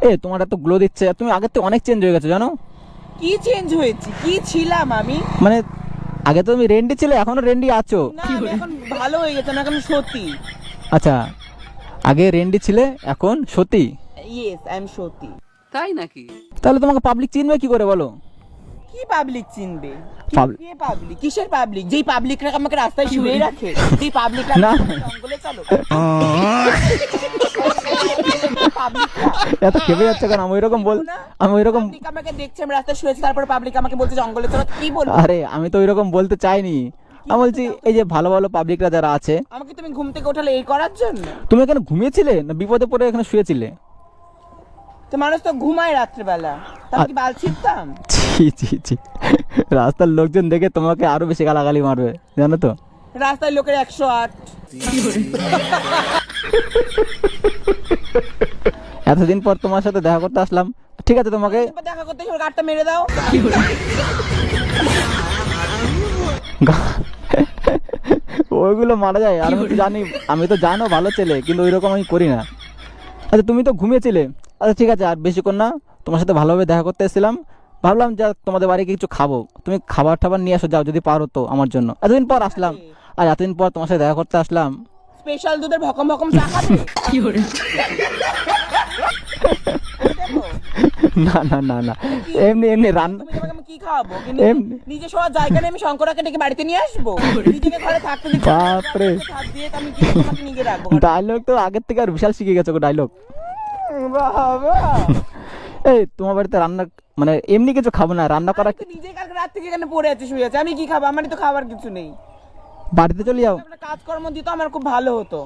এ তোমার এত গ্লো দিচ্ছে, তুমি আগের থেকে অনেক চেঞ্জ হয়ে গেছো জানো। কি চেঞ্জ হয়েছে? কি ছিলাম আমি? মানে আগে তো তুমি রেন্ডি ছিলে, এখনো রেন্ডি আছো। না, আমি এখন ভালো হয়ে গেছে, না এখন সত্যি। আচ্ছা, আগে রেন্ডি ছিলে, এখন সতী। ইয়েস, আই এম সত্যি। তাই নাকি? তাহলে তোমাকে পাবলিক চিনবে কি করে বলো? কি পাবলিক চিনবে? Public- কে পাবলিক? কিসের পাবলিক? যেই পাবলিকরা আমাকে রাস্তায় শুয়ে রাখে, যেই পাবলিকরা না। জঙ্গলে চলো। এত খেপে যাচ্ছে কেন? আমি ওইরকম আমি ওইরকম পাবলিক আমাকে দেখছে আমি রাস্তায় শুয়েছি, তারপর পাবলিক আমাকে বলছে জঙ্গলে চলো, কি বলবো? আরে আমি তো ওইরকম বলতে চাইনি। আমি বলছি এই যে ভালো ভালো পাবলিকরা যারা আছে। আমাকে তুমি ঘুম থেকে ওঠালে এই করার জন্য? তুমি এখানে ঘুমিয়েছিলে না বিপদে পড়ে এখানে শুয়েছিলে? তো মানুষ তো ঘুমায় রাত্রেবেলা, তাহলে কি বাল ছিঁড়তাম? ছি ছি ছি, রাস্তার লোকজন দেখে তোমাকে আরো বেশি গালাগালি মারবে জানো তো। রাস্তায় লোকের 108। এতদিন পর তোমার সাথে দেখা করতে আসলাম, ঠিক আছে তোমাকে এবার দেখা করতে এসে ওর গাঁটটা মেরে দাও। ওইগুলো মারা যায়। আর আমি তো জানি, আমি তো জানো ভালো ছেলে, কিন্তু ওইরকম আমি করি না। আচ্ছা তুমি তো ঘুমিয়েছিলে, আচ্ছা ঠিক আছে, আর বেশিক্ষণ না, তোমার সাথে ভালোভাবে দেখা করতে এসেছিলাম। ভাবলাম যে তোমাদের বাড়ি কিছু খাবো, তুমি খাবার টাবার নিয়ে আসো যাও যদি পারো তো আমার জন্য। এতদিন পর আসলাম, আর এতদিন পর তোমার সাথে দেখা করতে আসলাম। স্পেশাল দুধের ভকম ভকম চা খাবে? না না না না, এমনি এমনি রান্না। তুমি আমাকে আমি কি খাওয়াবো? নিজে শোয়ার জায়গা নেই, আমি শঙ্করাকে ডেকে বাড়িতে নিয়ে আসবো? নিজেকে ঘরে থাকতে দিচ্ছি না, বাপরে। হাত দিয়ে তো আমি কি তোমাকে নিয়ে রাখবো? ডায়লগ তো আগের থেকে আর বিশাল শিখে গেছো ডায়লগ। বাবা, এই তোমার বাড়িতে রান্না মানে এমনি কিছু খাবো না, রান্না করা। আমি তো নিজে কালকে রাত থেকে এখানে পড়ে আছি, শুয়ে আছি, আমি কি খাবো? আমারই তো খাবার কিছু নেই। বাড়িতে চলে যাও। একটা কাজকর্ম দিত আমার খুব ভালো হতো।